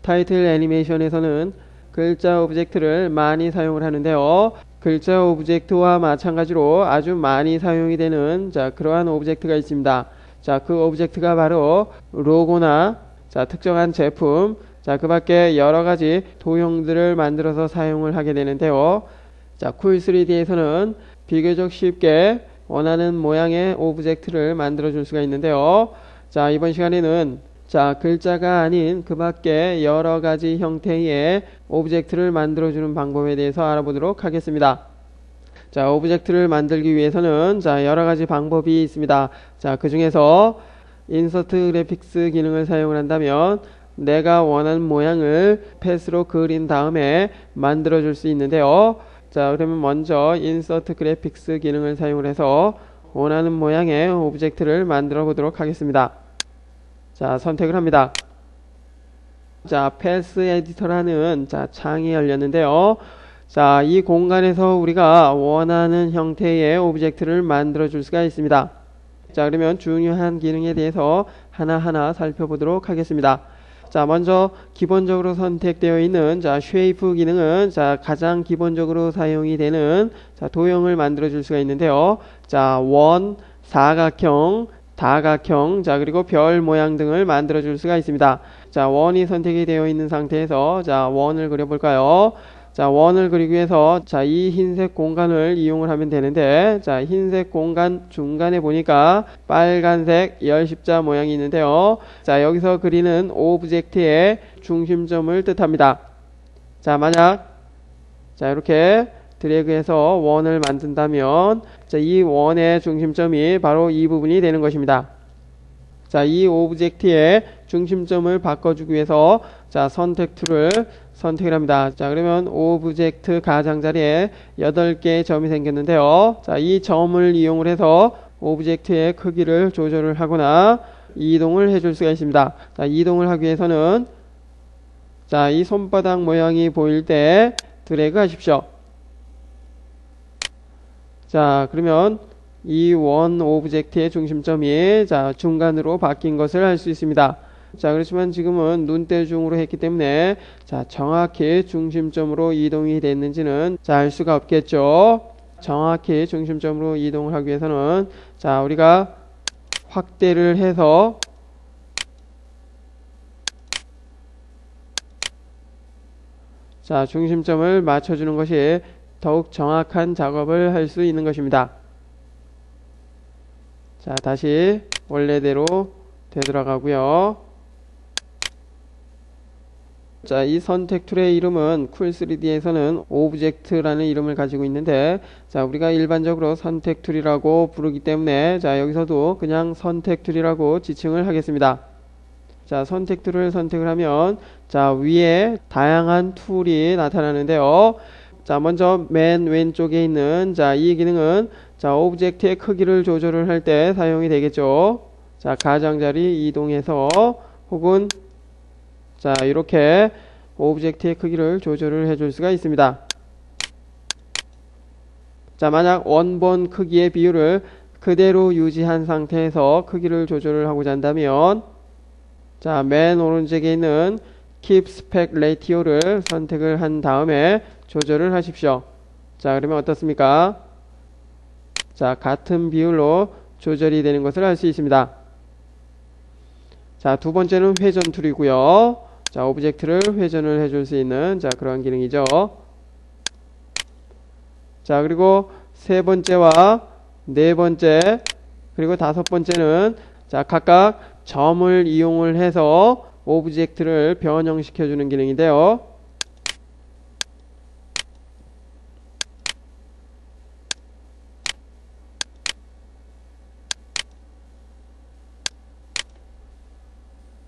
타이틀 애니메이션에서는 글자 오브젝트를 많이 사용을 하는데요. 글자 오브젝트와 마찬가지로 아주 많이 사용이 되는 그러한 오브젝트가 있습니다. 그 오브젝트가 바로 로고나 특정한 제품, 그 밖에 여러 가지 도형들을 만들어서 사용을 하게 되는데요. 쿨3D에서는 비교적 쉽게 원하는 모양의 오브젝트를 만들어 줄 수가 있는데요. 이번 시간에는 글자가 아닌 그 밖에 여러 가지 형태의 오브젝트를 만들어 주는 방법에 대해서 알아보도록 하겠습니다. 오브젝트를 만들기 위해서는 여러 가지 방법이 있습니다. 그 중에서 인서트 그래픽스 기능을 사용을 한다면 내가 원하는 모양을 패스로 그린 다음에 만들어 줄 수 있는데요. 그러면 먼저 인서트 그래픽스 기능을 사용을 해서 원하는 모양의 오브젝트를 만들어 보도록 하겠습니다. 선택을 합니다. 패스 에디터라는 창이 열렸는데요. 이 공간에서 우리가 원하는 형태의 오브젝트를 만들어 줄 수가 있습니다. 그러면 중요한 기능에 대해서 하나하나 살펴보도록 하겠습니다. 먼저 기본적으로 선택되어 있는 쉐이프 기능은 가장 기본적으로 사용이 되는 도형을 만들어 줄 수가 있는데요. 원, 사각형, 다각형, 그리고 별 모양 등을 만들어 줄 수가 있습니다. 원이 선택이 되어 있는 상태에서 원을 그려 볼까요? 원을 그리기 위해서 이 흰색 공간을 이용을 하면 되는데, 흰색 공간 중간에 보니까 빨간색 열십자 모양이 있는데요. 여기서 그리는 오브젝트의 중심점을 뜻합니다. 만약 이렇게 드래그해서 원을 만든다면 이 원의 중심점이 바로 이 부분이 되는 것입니다. 이 오브젝트의 중심점을 바꿔주기 위해서 선택 툴을 선택을 합니다. 그러면 오브젝트 가장자리에 8개의 점이 생겼는데요. 이 점을 이용을 해서 오브젝트의 크기를 조절을 하거나 이동을 해줄 수가 있습니다. 이동을 하기 위해서는 이 손바닥 모양이 보일 때 드래그 하십시오. 그러면 이 원 오브젝트의 중심점이 중간으로 바뀐 것을 알 수 있습니다. 그렇지만 지금은 눈대중으로 했기 때문에 정확히 중심점으로 이동이 됐는지는 알 수가 없겠죠. 정확히 중심점으로 이동을 하기 위해서는 우리가 확대를 해서 중심점을 맞춰주는 것이 더욱 정확한 작업을 할 수 있는 것입니다. 다시 원래대로 되돌아가고요. 이 선택 툴의 이름은 쿨3D에서는 오브젝트라는 이름을 가지고 있는데, 우리가 일반적으로 선택 툴이라고 부르기 때문에 여기서도 그냥 선택 툴이라고 지칭을 하겠습니다. 선택 툴을 선택을 하면 위에 다양한 툴이 나타나는데요. 먼저 맨 왼쪽에 있는 이 기능은 오브젝트의 크기를 조절을 할 때 사용이 되겠죠. 가장자리 이동해서 혹은 이렇게 오브젝트의 크기를 조절을 해줄 수가 있습니다. 만약 원본 크기의 비율을 그대로 유지한 상태에서 크기를 조절을 하고자 한다면 맨 오른쪽에 있는 Keep Spec Ratio를 선택을 한 다음에 조절을 하십시오. 그러면 어떻습니까? 같은 비율로 조절이 되는 것을 알 수 있습니다. 두 번째는 회전 툴이고요. 오브젝트를 회전을 해줄 수 있는 그런 기능이죠. 그리고 세 번째와 네 번째 그리고 다섯 번째는 각각 점을 이용을 해서 오브젝트를 변형시켜 주는 기능인데요.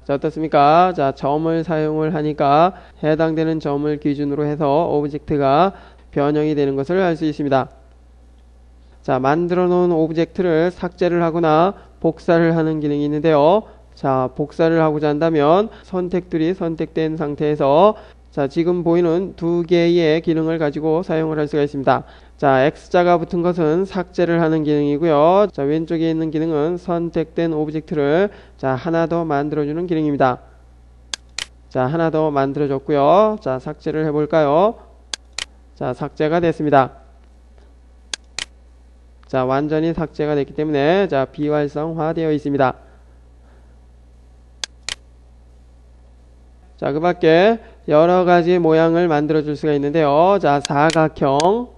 어떻습니까? 점을 사용을 하니까 해당되는 점을 기준으로 해서 오브젝트가 변형이 되는 것을 알 수 있습니다. 만들어 놓은 오브젝트를 삭제를 하거나 복사를 하는 기능이 있는데요. 복사를 하고자 한다면 선택들이 선택된 상태에서 지금 보이는 두 개의 기능을 가지고 사용을 할 수가 있습니다. X자가 붙은 것은 삭제를 하는 기능이고요. 왼쪽에 있는 기능은 선택된 오브젝트를 하나 더 만들어주는 기능입니다. 자, 하나 더 만들어줬고요. 자, 삭제를 해볼까요? 자, 삭제가 됐습니다. 자, 완전히 삭제가 됐기 때문에 자, 비활성화 되어 있습니다. 자, 그 밖에 여러 가지 모양을 만들어 줄 수가 있는데요. 자, 사각형.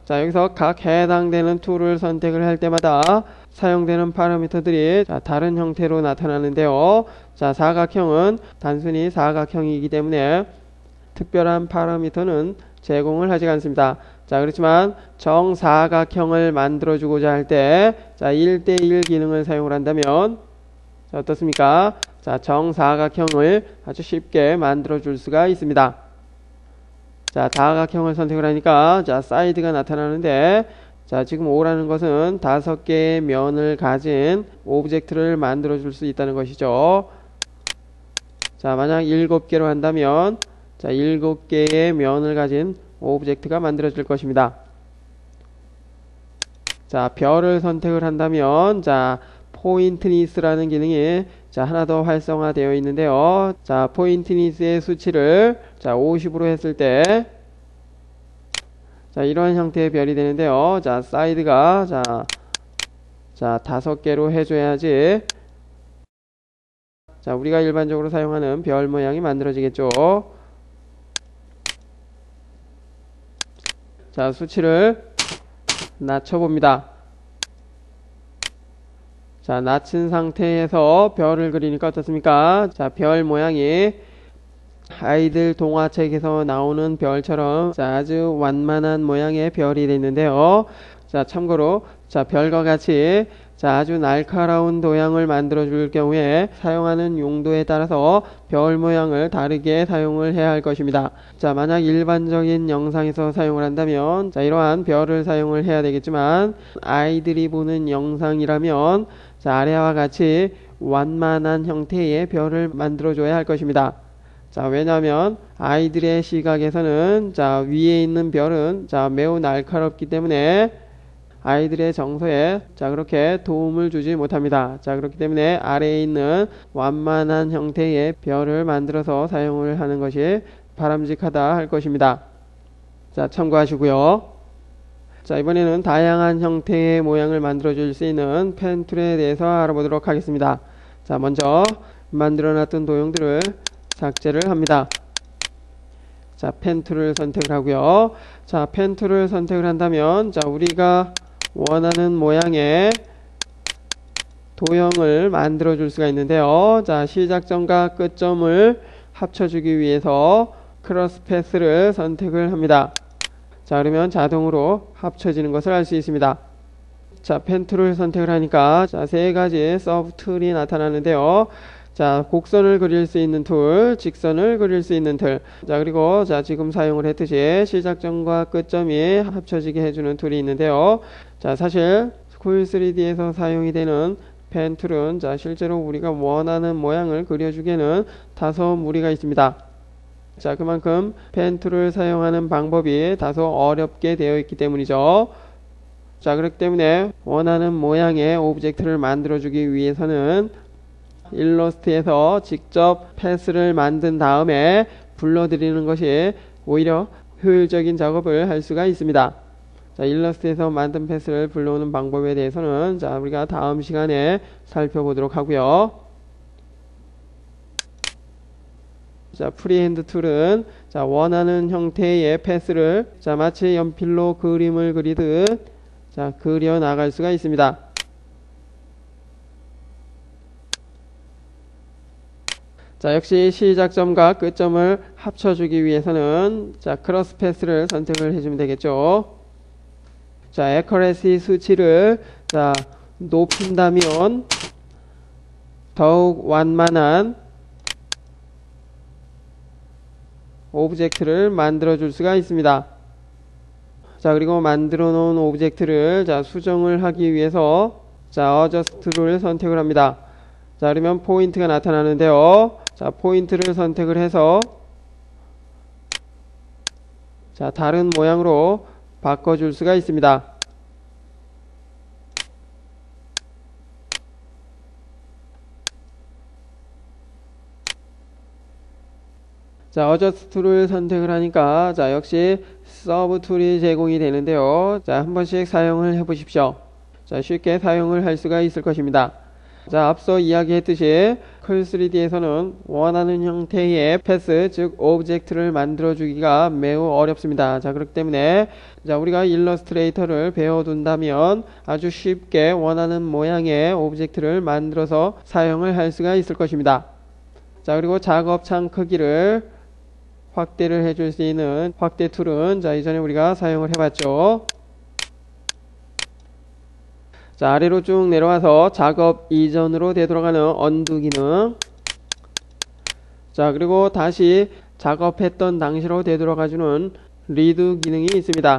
자, 여기서 각 해당되는 툴을 선택을 할 때마다 사용되는 파라미터들이 자, 다른 형태로 나타나는데요. 자, 사각형은 단순히 사각형이기 때문에 특별한 파라미터는 제공을 하지 않습니다. 자, 그렇지만 정사각형을 만들어 주고자 할 때 자, 1대1 기능을 사용을 한다면 자, 어떻습니까? 자, 정사각형을 아주 쉽게 만들어 줄 수가 있습니다. 자, 다각형을 선택을 하니까 자, 사이드가 나타나는데 자, 지금 O라는 것은 5개의 면을 가진 오브젝트를 만들어 줄 수 있다는 것이죠. 자, 만약 7개로 한다면 자, 7개의 면을 가진 오브젝트가 만들어질 것입니다. 자, 별을 선택을 한다면 자, 포인트니스라는 기능이 자, 하나 더 활성화되어 있는데요. 자, 포인트니스의 수치를 자, 50으로 했을 때 자, 이러한 형태의 별이 되는데요. 자, 사이드가 자, 5개로 해줘야지 자, 우리가 일반적으로 사용하는 별 모양이 만들어지겠죠. 자, 수치를 낮춰봅니다. 자, 낮춘 상태에서 별을 그리니까 어떻습니까? 자, 별 모양이 아이들 동화책에서 나오는 별처럼 자, 아주 완만한 모양의 별이 되는데요. 자, 참고로 자, 별과 같이 자, 아주 날카로운 도형을 만들어 줄 경우에 사용하는 용도에 따라서 별 모양을 다르게 사용을 해야 할 것입니다. 자, 만약 일반적인 영상에서 사용을 한다면 자, 이러한 별을 사용을 해야 되겠지만 아이들이 보는 영상이라면 자, 아래와 같이 완만한 형태의 별을 만들어 줘야 할 것입니다. 자, 왜냐하면 아이들의 시각에서는 자, 위에 있는 별은 자, 매우 날카롭기 때문에 아이들의 정서에 자, 그렇게 도움을 주지 못합니다. 자, 그렇기 때문에 아래에 있는 완만한 형태의 별을 만들어서 사용을 하는 것이 바람직하다 할 것입니다. 자, 참고하시고요. 자, 이번에는 다양한 형태의 모양을 만들어 줄 수 있는 펜 툴에 대해서 알아보도록 하겠습니다. 자, 먼저 만들어 놨던 도형들을 삭제를 합니다. 자, 펜 툴을 선택을 하고요. 자, 펜 툴을 선택을 한다면 자, 우리가 원하는 모양의 도형을 만들어 줄 수가 있는데요. 자, 시작점과 끝점을 합쳐주기 위해서 크로스 패스를 선택을 합니다. 자, 그러면 자동으로 합쳐지는 것을 알 수 있습니다. 자, 펜 툴을 선택을 하니까 자, 3가지 서브 툴이 나타나는데요. 자, 곡선을 그릴 수 있는 툴, 직선을 그릴 수 있는 툴. 자, 그리고 자, 지금 사용을 했듯이 시작점과 끝점이 합쳐지게 해주는 툴이 있는데요. 자, 사실 쿨3D에서 사용이 되는 펜 툴은 자, 실제로 우리가 원하는 모양을 그려주기에는 다소 무리가 있습니다. 자, 그만큼 펜 툴을 사용하는 방법이 다소 어렵게 되어 있기 때문이죠. 자, 그렇기 때문에 원하는 모양의 오브젝트를 만들어주기 위해서는 일러스트에서 직접 패스를 만든 다음에 불러들이는 것이 오히려 효율적인 작업을 할 수가 있습니다. 자, 일러스트에서 만든 패스를 불러오는 방법에 대해서는 자, 우리가 다음 시간에 살펴보도록 하고요. 자, 프리핸드 툴은 자, 원하는 형태의 패스를 자, 마치 연필로 그림을 그리듯 자, 그려 나갈 수가 있습니다. 자, 역시 시작점과 끝점을 합쳐주기 위해서는 자, 크로스 패스를 선택을 해주면 되겠죠. 자, 애커레시 수치를 자, 높인다면 더욱 완만한 오브젝트를 만들어 줄 수가 있습니다. 자, 그리고 만들어 놓은 오브젝트를 자, 수정을 하기 위해서 자, 어저스트를 선택을 합니다. 자, 그러면 포인트가 나타나는데요. 자, 포인트를 선택을 해서 자, 다른 모양으로 바꿔줄 수가 있습니다. 자, 어저스트 툴을 선택을 하니까 자, 역시 서브 툴이 제공이 되는데요. 자, 한 번씩 사용을 해 보십시오. 자, 쉽게 사용을 할 수가 있을 것입니다. 자, 앞서 이야기했듯이 컬3D에서는 원하는 형태의 패스, 즉 오브젝트를 만들어 주기가 매우 어렵습니다. 자, 그렇기 때문에 자, 우리가 일러스트레이터를 배워둔다면 아주 쉽게 원하는 모양의 오브젝트를 만들어서 사용을 할 수가 있을 것입니다. 자, 그리고 작업창 크기를 확대를 해줄 수 있는 확대 툴은 자, 이전에 우리가 사용을 해봤죠. 자, 아래로 쭉 내려와서 작업 이전으로 되돌아가는 언두 기능. 자, 그리고 다시 작업했던 당시로 되돌아가주는 리드 기능이 있습니다.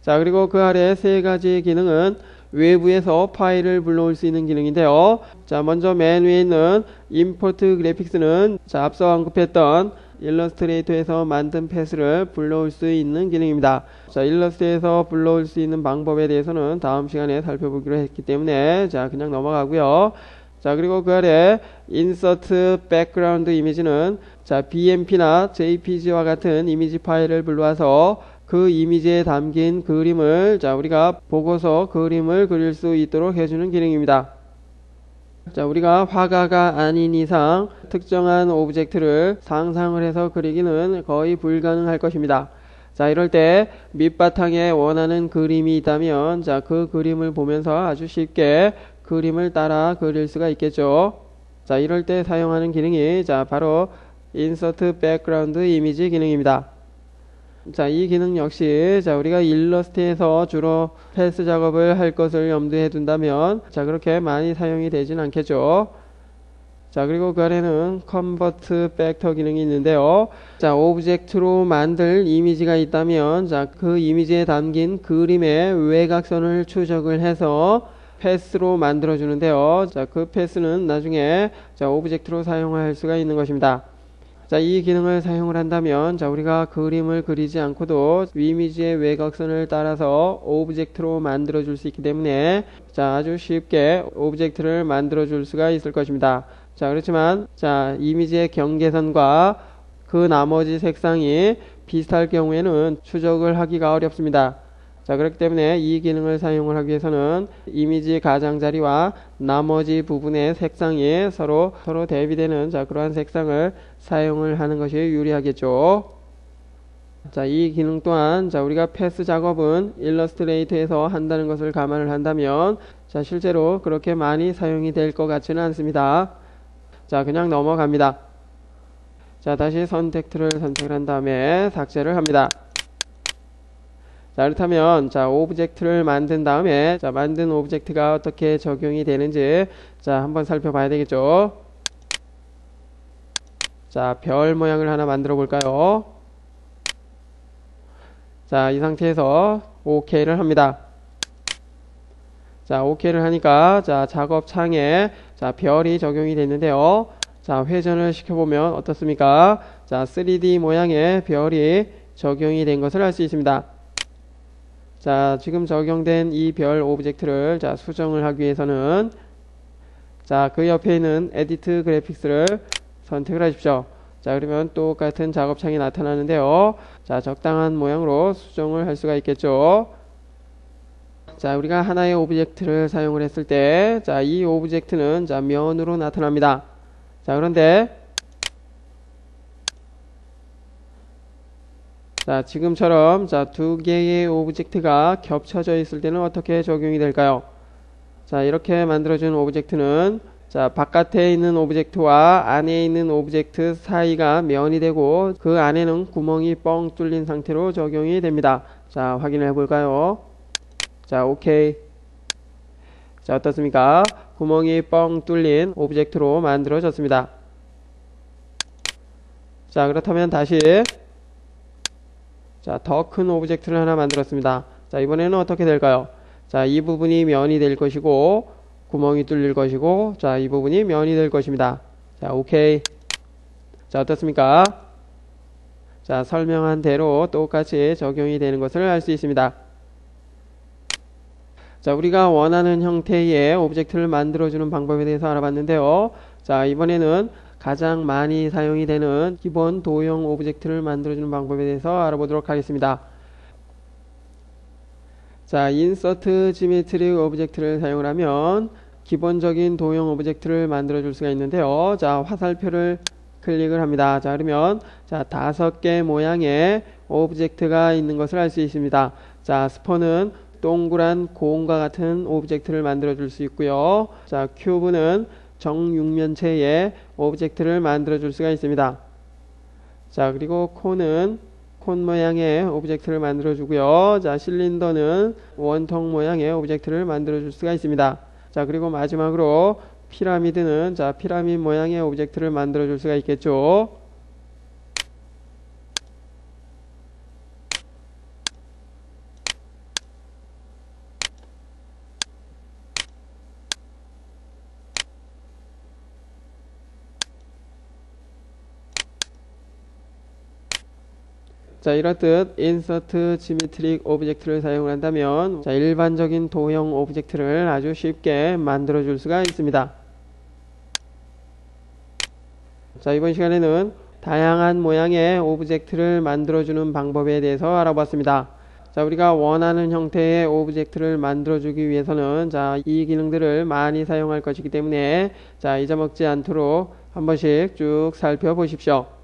자, 그리고 그 아래 세 가지 기능은 외부에서 파일을 불러올 수 있는 기능인데요. 자, 먼저 맨 위에 있는 임포트 그래픽스는 자, 앞서 언급했던 일러스트레이터에서 만든 패스를 불러올 수 있는 기능입니다. 자, 일러스트에서 불러올 수 있는 방법에 대해서는 다음 시간에 살펴보기로 했기 때문에 자, 그냥 넘어가고요. 자, 그리고 그 아래 인서트 백그라운드 이미지는 자, BMP나 JPG와 같은 이미지 파일을 불러와서 그 이미지에 담긴 그림을 자, 우리가 보고서 그림을 그릴 수 있도록 해주는 기능입니다. 자, 우리가 화가가 아닌 이상 특정한 오브젝트를 상상을 해서 그리기는 거의 불가능할 것입니다. 자, 이럴 때 밑바탕에 원하는 그림이 있다면 자, 그 그림을 보면서 아주 쉽게 그림을 따라 그릴 수가 있겠죠. 자, 이럴 때 사용하는 기능이 자, 바로 인서트 백그라운드 이미지 기능입니다. 자, 이 기능 역시 자, 우리가 일러스트에서 주로 패스 작업을 할 것을 염두에 둔다면 자, 그렇게 많이 사용이 되진 않겠죠. 자, 그리고 그 아래는 컨버트 팩터 기능이 있는데요. 자, 오브젝트로 만들 이미지가 있다면 자, 그 이미지에 담긴 그림의 외곽선을 추적을 해서 패스로 만들어 주는데요. 자, 그 패스는 나중에 자, 오브젝트로 사용할 수가 있는 것입니다. 자, 이 기능을 사용을 한다면 자, 우리가 그림을 그리지 않고도 이미지의 외곽선을 따라서 오브젝트로 만들어 줄 수 있기 때문에 자, 아주 쉽게 오브젝트를 만들어 줄 수가 있을 것입니다. 자, 그렇지만 자, 이미지의 경계선과 그 나머지 색상이 비슷할 경우에는 추적을 하기가 어렵습니다. 자, 그렇기 때문에 이 기능을 사용을 하기 위해서는 이미지 가장자리와 나머지 부분의 색상이 서로 대비되는 자, 그러한 색상을 사용을 하는 것이 유리하겠죠. 자, 이 기능 또한 자, 우리가 패스 작업은 일러스트레이터에서 한다는 것을 감안을 한다면 자, 실제로 그렇게 많이 사용이 될 것 같지는 않습니다. 자, 그냥 넘어갑니다. 자, 다시 선택 툴을 선택을 한 다음에 삭제를 합니다. 자, 그렇다면 자, 오브젝트를 만든 다음에 자, 만든 오브젝트가 어떻게 적용이 되는지 자, 한번 살펴봐야 되겠죠. 자, 별 모양을 하나 만들어 볼까요? 자, 이 상태에서 OK를 합니다. 자, OK를 하니까 자, 작업 창에 자, 별이 적용이 됐는데요. 자, 회전을 시켜보면 어떻습니까? 자, 3D 모양의 별이 적용이 된 것을 알 수 있습니다. 자, 지금 적용된 이 별 오브젝트를 자, 수정을 하기 위해서는 자, 그 옆에 있는 에디트 그래픽스를 선택을 하십시오. 자, 그러면 똑같은 작업창이 나타나는데요. 자, 적당한 모양으로 수정을 할 수가 있겠죠. 자, 우리가 하나의 오브젝트를 사용을 했을 때 자, 이 오브젝트는 자, 면으로 나타납니다. 자, 그런데 자, 지금처럼 자, 두 개의 오브젝트가 겹쳐져 있을 때는 어떻게 적용이 될까요? 자, 이렇게 만들어준 오브젝트는 자, 바깥에 있는 오브젝트와 안에 있는 오브젝트 사이가 면이 되고 그 안에는 구멍이 뻥 뚫린 상태로 적용이 됩니다. 자, 확인해 볼까요? 자, 오케이. 자, 어떻습니까? 구멍이 뻥 뚫린 오브젝트로 만들어졌습니다. 자, 그렇다면 다시 자, 더 큰 오브젝트를 하나 만들었습니다. 자, 이번에는 어떻게 될까요? 자, 이 부분이 면이 될 것이고 구멍이 뚫릴 것이고 자, 이 부분이 면이 될 것입니다. 자, 오케이. 자, 어떻습니까? 자, 설명한 대로 똑같이 적용이 되는 것을 알 수 있습니다. 자, 우리가 원하는 형태의 오브젝트를 만들어주는 방법에 대해서 알아봤는데요. 자, 이번에는 가장 많이 사용이 되는 기본 도형 오브젝트를 만들어주는 방법에 대해서 알아보도록 하겠습니다. 자, 인서트 지메트릭 오브젝트를 사용을 하면 기본적인 도형 오브젝트를 만들어 줄 수가 있는데요. 자, 화살표를 클릭을 합니다. 자, 그러면 자, 5개 모양의 오브젝트가 있는 것을 알 수 있습니다. 자, 스폰은 동그란 공과 같은 오브젝트를 만들어 줄 수 있고요. 자, 큐브는 정육면체의 오브젝트를 만들어 줄 수가 있습니다. 자, 그리고 콘은 콘 모양의 오브젝트를 만들어 주고요. 자, 실린더는 원통 모양의 오브젝트를 만들어 줄 수가 있습니다. 자, 그리고 마지막으로 피라미드는 자, 피라미드 모양의 오브젝트를 만들어 줄 수가 있겠죠. 자, 이렇듯 인서트 지메트릭 오브젝트를 사용을 한다면 자, 일반적인 도형 오브젝트를 아주 쉽게 만들어 줄 수가 있습니다. 자, 이번 시간에는 다양한 모양의 오브젝트를 만들어 주는 방법에 대해서 알아봤습니다. 자, 우리가 원하는 형태의 오브젝트를 만들어 주기 위해서는 자, 이 기능들을 많이 사용할 것이기 때문에 자, 잊어먹지 않도록 한 번씩 쭉 살펴보십시오.